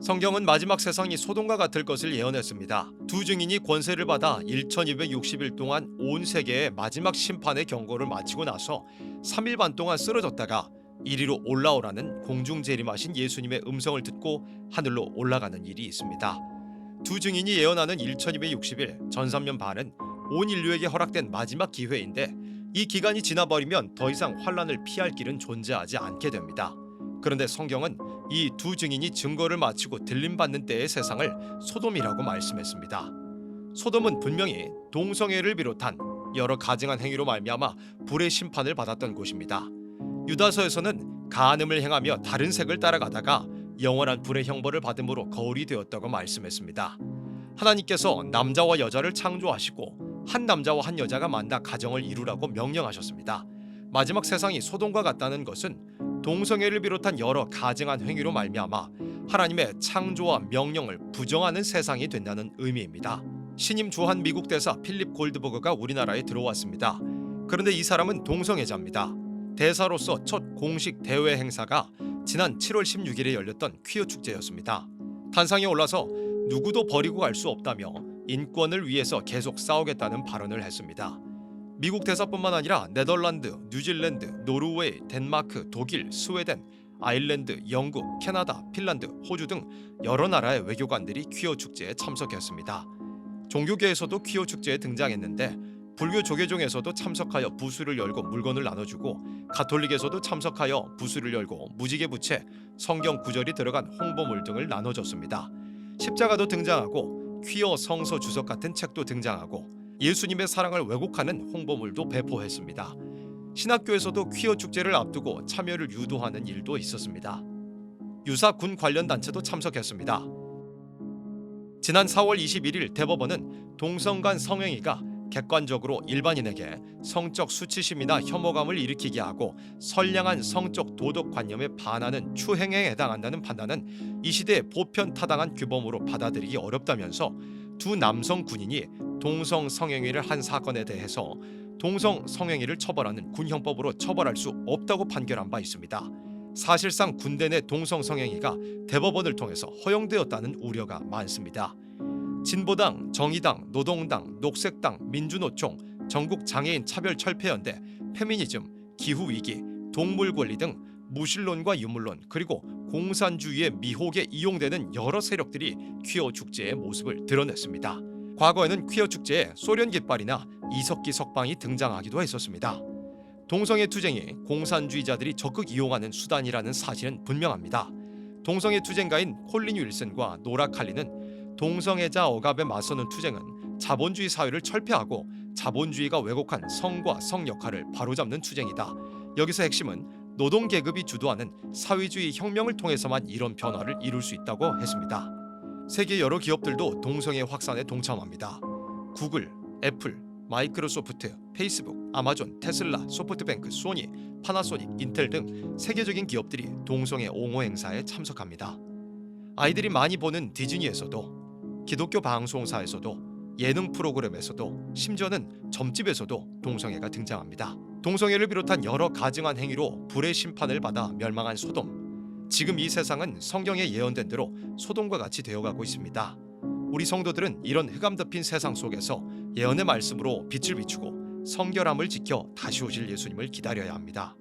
성경은 마지막 세상이 소돔과 같을 것을 예언했습니다. 두 증인이 권세를 받아 1260일 동안 온 세계의 마지막 심판의 경고를 마치고 나서 3일 반 동안 쓰러졌다가 이리로 올라오라는 공중 재림하신 예수님의 음성을 듣고 하늘로 올라가는 일이 있습니다. 두 증인이 예언하는 1260일 전 3년 반은 온 인류에게 허락된 마지막 기회인데 이 기간이 지나버리면 더 이상 환란을 피할 길은 존재하지 않게 됩니다. 그런데 성경은 이 두 증인이 증거를 마치고 들림받는 때의 세상을 소돔이라고 말씀했습니다. 소돔은 분명히 동성애를 비롯한 여러 가증한 행위로 말미암아 불의 심판을 받았던 곳입니다. 유다서에서는 간음을 행하며 다른 색을 따라가다가 영원한 불의 형벌을 받음으로 거울이 되었다고 말씀했습니다. 하나님께서 남자와 여자를 창조하시고 한 남자와 한 여자가 만나 가정을 이루라고 명령하셨습니다. 마지막 세상이 소돔과 같다는 것은 동성애를 비롯한 여러 가증한 행위로 말미암아 하나님의 창조와 명령을 부정하는 세상이 된다는 의미입니다. 신임 주한 미국 대사 필립 골드버그가 우리나라에 들어왔습니다. 그런데 이 사람은 동성애자입니다. 대사로서 첫 공식 대외 행사가 지난 7월 16일에 열렸던 퀴어 축제였습니다. 단상에 올라서 누구도 버리고 갈 수 없다며 인권을 위해서 계속 싸우겠다는 발언을 했습니다. 미국 대사뿐만 아니라 네덜란드, 뉴질랜드, 노르웨이, 덴마크, 독일, 스웨덴, 아일랜드, 영국, 캐나다, 핀란드, 호주 등 여러 나라의 외교관들이 퀴어 축제에 참석했습니다. 종교계에서도 퀴어 축제에 등장했는데 불교 조계종에서도 참석하여 부수를 열고 물건을 나눠주고 가톨릭에서도 참석하여 부수를 열고 무지개 부채, 성경 구절이 들어간 홍보물 등을 나눠줬습니다. 십자가도 등장하고 퀴어 성서 주석 같은 책도 등장하고 예수님의 사랑을 왜곡하는 홍보물도 배포했습니다. 신학교에서도 퀴어 축제를 앞두고 참여를 유도하는 일도 있었습니다. 유사 군 관련 단체도 참석했습니다. 지난 4월 21일 대법원은 동성 간 성행위가 객관적으로 일반인에게 성적 수치심이나 혐오감을 일으키게 하고 선량한 성적 도덕관념에 반하는 추행에 해당한다는 판단은 이 시대의 보편타당한 규범으로 받아들이기 어렵다면서 두 남성 군인이 동성 성행위를 한 사건에 대해서 동성 성행위를 처벌하는 군형법으로 처벌할 수 없다고 판결한 바 있습니다. 사실상 군대 내 동성 성행위가 대법원을 통해서 허용되었다는 우려가 많습니다. 진보당, 정의당, 노동당, 녹색당, 민주노총, 전국장애인 차별철폐연대, 페미니즘, 기후위기, 동물권리 등 무신론과 유물론 그리고 공산주의의 미혹에 이용되는 여러 세력들이 퀴어 축제의 모습을 드러냈습니다. 과거에는 퀴어 축제에 소련 깃발이나 이석기 석방이 등장하기도 했었습니다. 동성애 투쟁이 공산주의자들이 적극 이용하는 수단이라는 사실은 분명합니다. 동성애 투쟁가인 콜린 윌슨과 노라 칼리는 동성애자 억압에 맞서는 투쟁은 자본주의 사회를 철폐하고 자본주의가 왜곡한 성과 성 역할을 바로잡는 투쟁이다. 여기서 핵심은 노동계급이 주도하는 사회주의 혁명을 통해서만 이런 변화를 이룰 수 있다고 했습니다. 세계 여러 기업들도 동성애 확산에 동참합니다. 구글, 애플, 마이크로소프트, 페이스북, 아마존, 테슬라, 소프트뱅크, 소니, 파나소닉, 인텔 등 세계적인 기업들이 동성애 옹호 행사에 참석합니다. 아이들이 많이 보는 디즈니에서도, 기독교 방송사에서도, 예능 프로그램에서도, 심지어는 점집에서도 동성애가 등장합니다. 동성애를 비롯한 여러 가증한 행위로 불의 심판을 받아 멸망한 소돔. 지금 이 세상은 성경에 예언된 대로 소돔과 같이 되어가고 있습니다. 우리 성도들은 이런 흑암 덮인 세상 속에서 예언의 말씀으로 빛을 비추고 성결함을 지켜 다시 오실 예수님을 기다려야 합니다.